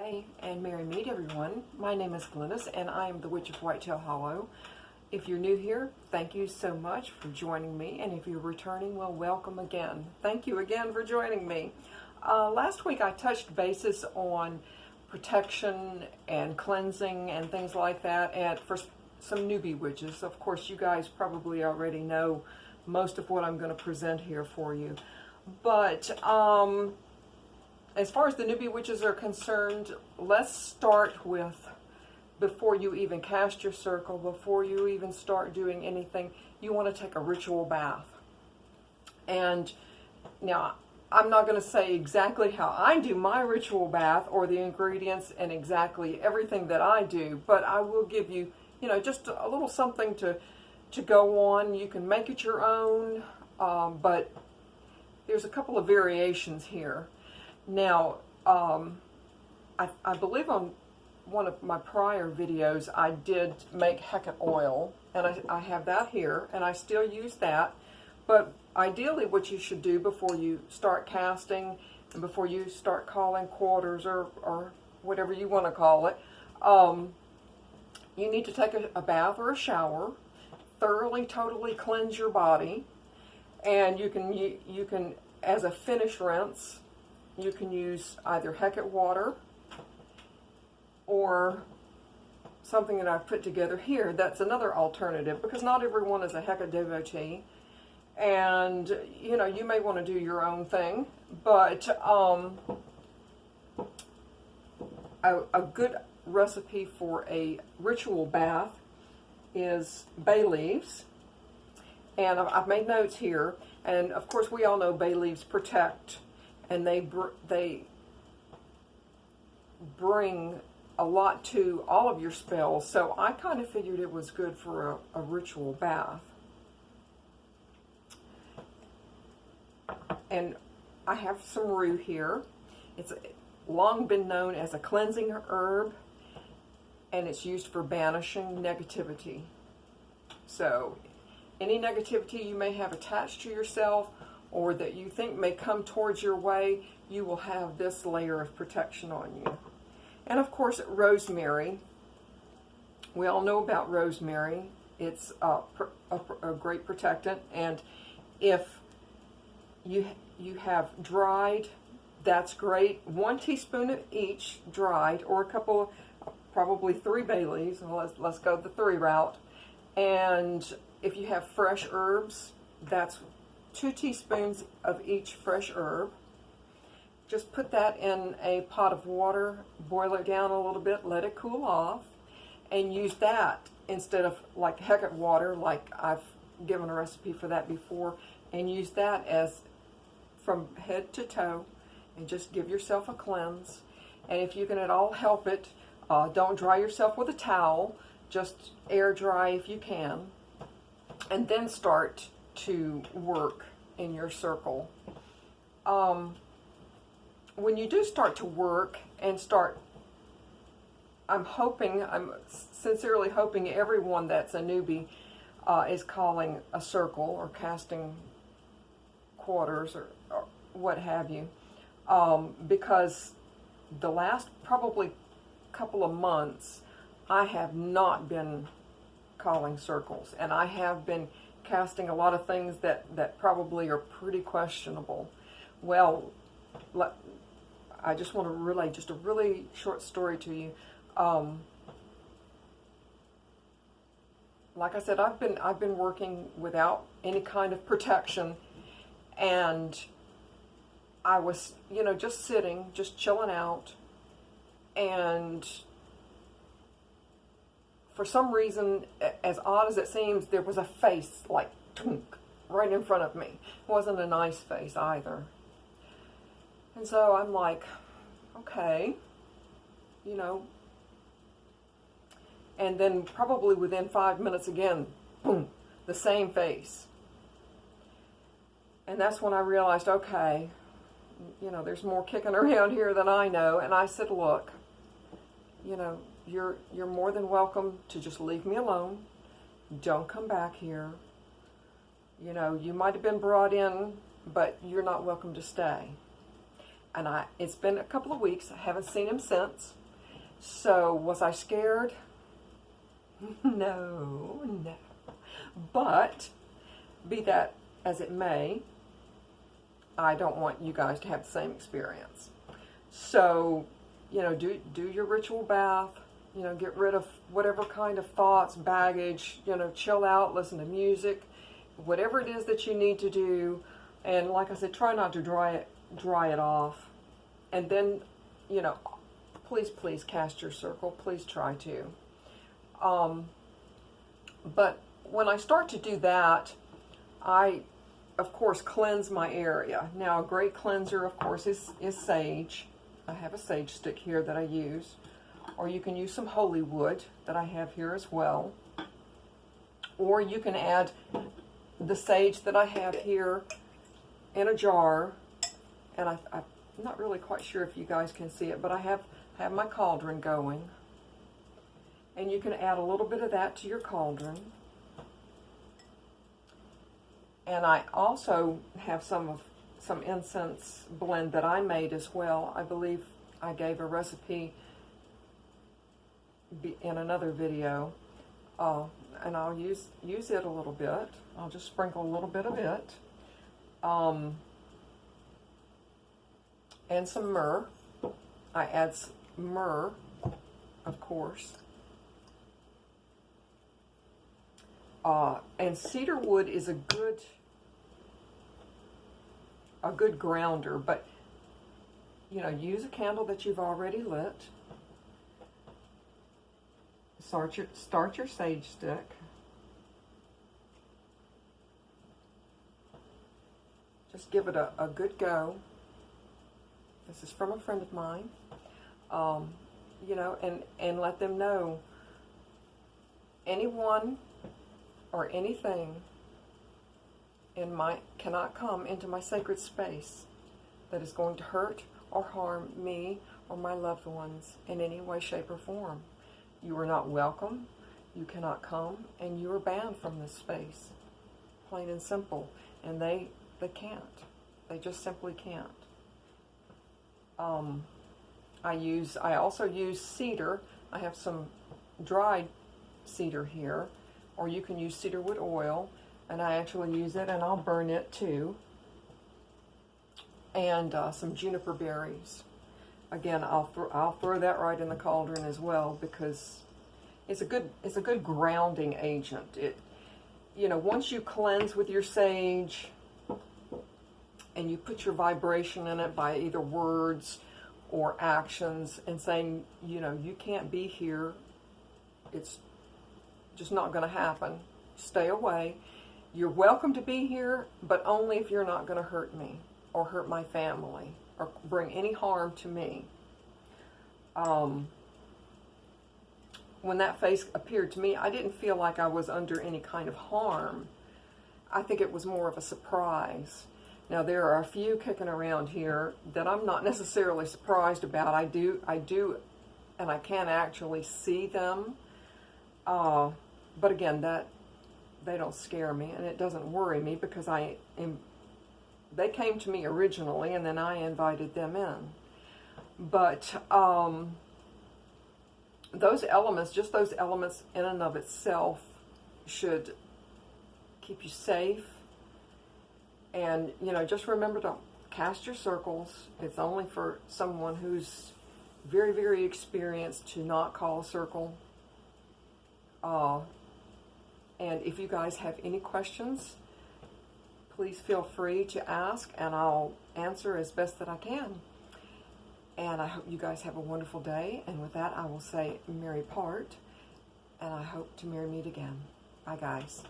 Hi, and merry meet everyone. My name is Glynis, and I am the Witch of Whitetail Hollow. If you're new here, thank you so much for joining me, and if you're returning, well, welcome again. Thank you again for joining me. Last week I touched bases on protection and cleansing and things like that, and for some newbie witches. Of course, you guys probably already know most of what I'm going to present here for you. But as far as the newbie witches are concerned, let's start with, before you even cast your circle, before you even start doing anything, you want to take a ritual bath. And now, I'm not going to say exactly how I do my ritual bath or the ingredients and exactly everything that I do, but I will give you, just a little something to go on. You can make it your own, but there's a couple of variations here. Now, I believe on one of my prior videos I did make Hecate oil, and I have that here, and I still use that. But ideally what you should do before you start casting and before you start calling quarters or whatever you want to call it, you need to take a bath or a shower, thoroughly, totally cleanse your body, and you can as a finish rinse, you can use either Hecate water or something that I've put together here. That's another alternative, because not everyone is a Hecate devotee, and you may want to do your own thing. But a good recipe for a ritual bath is bay leaves, and I've made notes here. And of course, we all know bay leaves protect, and they bring a lot to all of your spells. So I kind of figured it was good for a ritual bath. And I have some rue here. It's long been known as a cleansing herb, and it's used for banishing negativity. So any negativity you may have attached to yourself or that you think may come towards your way, you will have this layer of protection on you. And of course, rosemary. We all know about rosemary. It's a great protectant, and if you have dried, that's great. 1 teaspoon of each dried, or a couple, probably 3 bay leaves. Well, let's go the 3 route. And if you have fresh herbs, that's 2 teaspoons of each fresh herb. Just put that in a pot of water, boil it down a little bit, let it cool off, and use that instead of like Hecate water, like I've given a recipe for that before, and use that as from head to toe, and just give yourself a cleanse. And if you can at all help it, don't dry yourself with a towel, just air dry if you can, and then start to work in your circle. When you do start to work and start, I'm sincerely hoping everyone that's a newbie is calling a circle or casting quarters or what have you, because the last probably couple of months I have not been calling circles, and I have been casting a lot of things that probably are pretty questionable. Well, I just want to relay just a really short story to you. Like I said, I've been working without any kind of protection, and I was, just sitting, just chilling out, and for some reason, as odd as it seems, there was a face like right in front of me. It wasn't a nice face either. And so I'm like, okay, and then probably within 5 minutes again, boom, the same face. And that's when I realized, okay, there's more kicking around here than I know. And I said, look, you're more than welcome to just leave me alone. Don't come back here. You might have been brought in, but you're not welcome to stay. and it's been a couple of weeks. I haven't seen him since. So was I scared? No, no. But be that as it may, I don't want you guys to have the same experience. So, you know, do your ritual bath, you know, get rid of whatever kind of thoughts, baggage, you know, chill out, listen to music, whatever it is that you need to do. And like I said, try not to dry it off. And then, you know, please cast your circle. Please try to. But when I start to do that, I, of course, cleanse my area. Now, a great cleanser, of course, is sage. I have a sage stick here that I use. Or you can use some holy wood that I have here as well. Or you can add the sage that I have here in a jar. And I'm not really quite sure if you guys can see it, but I have my cauldron going. And you can add a little bit of that to your cauldron. And I also have some incense blend that I made as well. I believe I gave a recipe in another video. And I'll use it a little bit. I'll just sprinkle a little bit of it. And some myrrh. I add myrrh, of course. And cedar wood is a good grounder, but you know, use a candle that you've already lit. Start your sage stick. Just give it a good go. This is from a friend of mine. You know, and let them know anyone or anything cannot come into my sacred space that is going to hurt or harm me or my loved ones in any way, shape, or form. You are not welcome. You cannot come, and you are banned from this space. Plain and simple. And they can't. They just simply can't. I also use cedar. I have some dried cedar here, or you can use cedarwood oil, and I actually use it, and I'll burn it too. And some juniper berries. Again, I'll throw that right in the cauldron as well, because it's a good grounding agent. You know, once you cleanse with your sage and you put your vibration in it by either words or actions and saying, you know, you can't be here, it's just not going to happen. Stay away. You're welcome to be here, but only if you're not going to hurt me or hurt my family or bring any harm to me. When that face appeared to me, I didn't feel like I was under any kind of harm. I think it was more of a surprise. Now, there are a few kicking around here that I'm not necessarily surprised about. I do, and I can actually see them. But again, they don't scare me, and it doesn't worry me, because they came to me originally, and then I invited them in. But those elements, just those elements in and of itself, should keep you safe. And, you know, just remember to cast your circles. It's only for someone who's very, very experienced to not call a circle. And if you guys have any questions, please feel free to ask, and I'll answer as best that I can. And I hope you guys have a wonderful day. And with that, I will say, merry part, and I hope to merry meet again. Bye, guys.